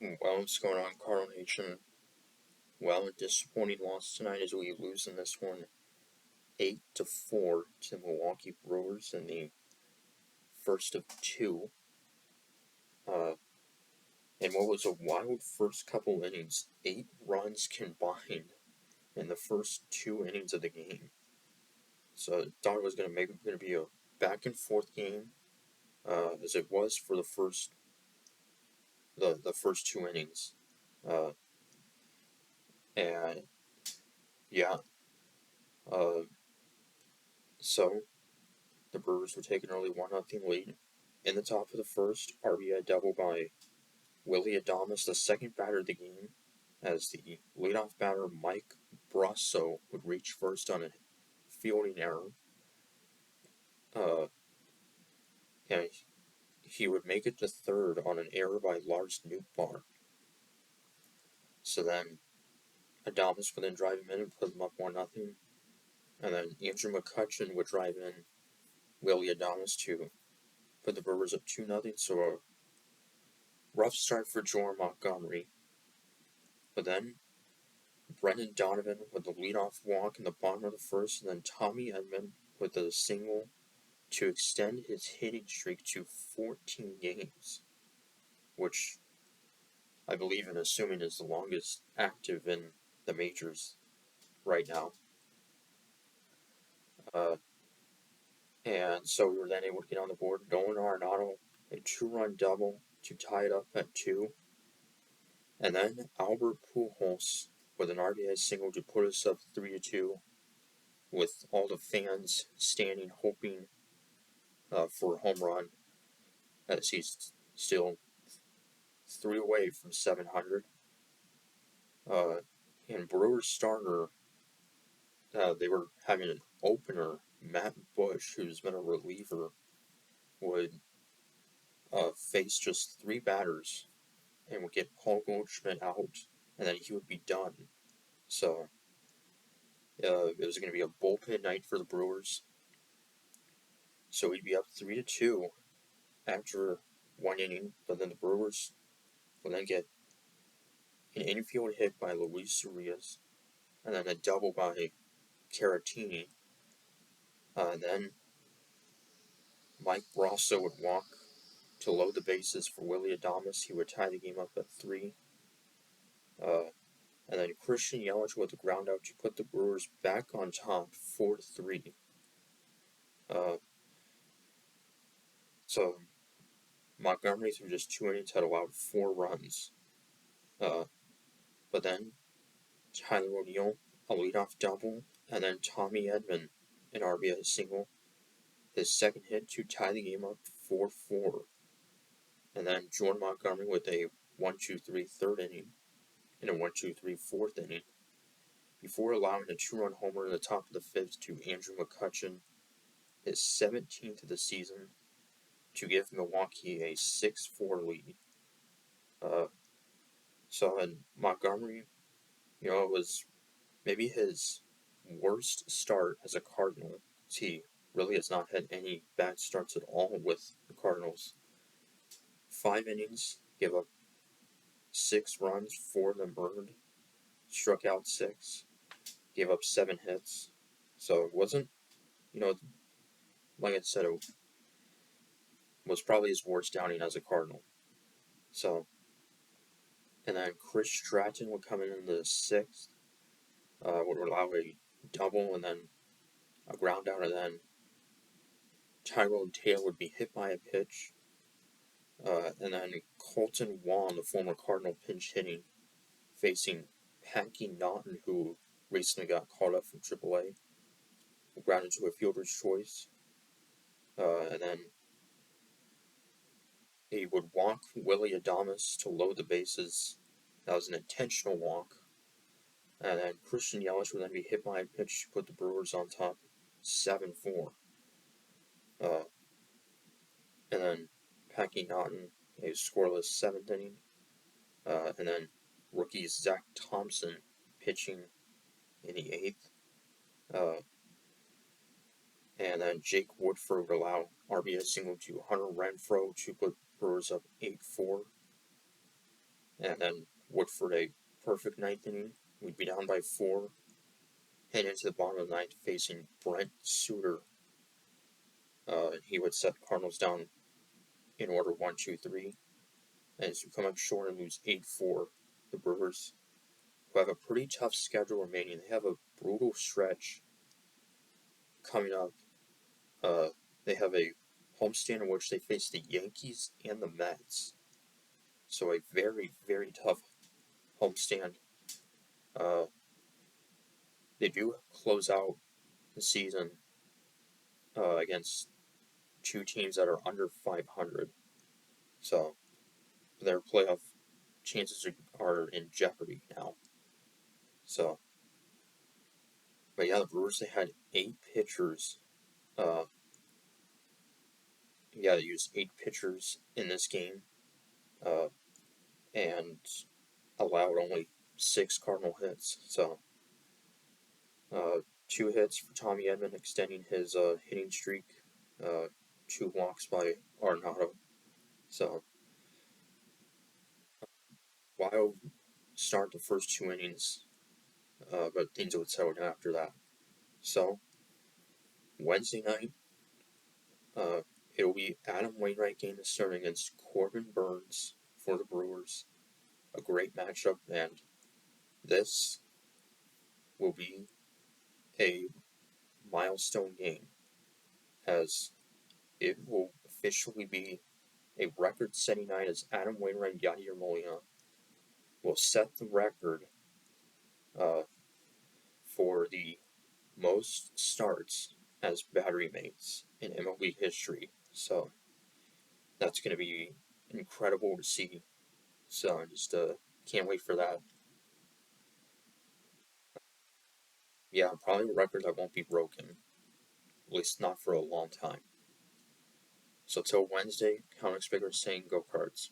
Well, what's going on, Cardinal Nation? Well, a disappointing loss tonight as we lose in this one 8-4 to the Milwaukee Brewers in the first of two. And what was a wild first couple innings, 8 runs combined in the first 2 innings of the game. So I thought it was going to be a back and forth game, as it was for the first 2 innings. And yeah, so the Brewers were taking an early 1-0 lead. In the top of the first, RBI double by Willy Adames, the second batter of the game, as the leadoff batter Mike Brasso would reach first on a fielding error. And he would make it to third on an error by Lars Nootbaar. So then Adames would then drive him in and put him up 1-0. And then Andrew McCutchen would drive in Willy Adames to put the Brewers up 2-0. So a rough start for Jordan Montgomery. But then Brendan Donovan with the leadoff walk in the bottom of the first, and then Tommy Edman with a single to extend his hitting streak to 14 games, which I believe and assuming is the longest active in the majors right now. And so we were then able to get on the board. Nolan Arenado, a 2-run double to tie it up at 2. And then Albert Pujols with an RBI single to put us up 3-2, with all the fans standing hoping for a home run, as he's still 3 away from 700. And Brewers starter, they were having an opener. Matt Bush, who's been a reliever, would face just 3 batters and would get Paul Goldschmidt out, and then he would be done. So it was going to be a bullpen night for the Brewers. So we'd be up 3-2 after 1 inning, but then the Brewers would then get an infield hit by Luis Urias, and then a double by Caratini. Then Mike Brasso would walk to load the bases for Willy Adames. He would tie the game up at 3. And then Christian Yelich with a ground out to put the Brewers back on top 4-3. So Montgomery, through just 2 innings, had allowed 4 runs. But then Tyler O'Neill, a leadoff double, and then Tommy Edman, an RBI single, his second hit to tie the game up 4-4. And then Jordan Montgomery with a 1-2-3 third inning and a 1-2-3 fourth inning, before allowing a 2-run homer in the top of the 5th to Andrew McCutchen, his 17th of the season, to give Milwaukee a 6-4 lead. So in Montgomery, it was maybe his worst start as a Cardinal. He really has not had any bad starts at all with the Cardinals. 5 innings, gave up 6 runs, 4 of them earned, struck out 6, gave up 7 hits. So it wasn't, like I said, it was probably his worst outing as a Cardinal. So, and then Chris Stratton would come in the 6th, would allow a double and then a ground out, and then Tyrone Taylor would be hit by a pitch. And then Colton Wong, the former Cardinal pinch hitting, facing Packy Naughton, who recently got called up from AAA, ground into a fielder's choice. And then he would walk Willy Adames to load the bases. That was an intentional walk. And then Christian Yelich would then be hit by a pitch to put the Brewers on top 7-4. And then Packy Naughton, a scoreless 7th inning. And then rookie Zach Thompson pitching in the 8th. And then Jake Woodford would allow RBI single to Hunter Renfroe to put Brewers up 8-4. And then Woodford a perfect ninth inning. We'd be down by 4, head into the bottom of the ninth, facing Brent Suter. He would set the Cardinals down in order 1, 2, 3. As we come up short and lose 8-4, the Brewers, who have a pretty tough schedule remaining, they have a brutal stretch coming up. Uh, they have a homestand in which they face the Yankees and the Mets. So a very, very tough homestand. Uh, they do close out the season against two teams that are under 500. So their playoff chances are in jeopardy now. So, but yeah, the Brewers, they had 8 pitchers. Uh, yeah, they used 8 pitchers in this game, uh, and allowed only 6 Cardinal hits. So, uh, 2 hits for Tommy Edman, extending his hitting streak. Uh, 2 walks by Arenado. So, wild start the first 2 innings, but things would settle down after that. So, Wednesday night, uh, it'll be Adam Wainwright game to start against Corbin Burns for the Brewers. A great matchup, and this will be a milestone game, as it will officially be a record-setting night, as Adam Wainwright and Yadier Molina will set the record uh, for the most starts as battery mates in MLB history. So that's going to be incredible to see. So I just can't wait for that. Yeah, probably a record that won't be broken, at least not for a long time. So till Wednesday, Comics Bigger saying go Cards.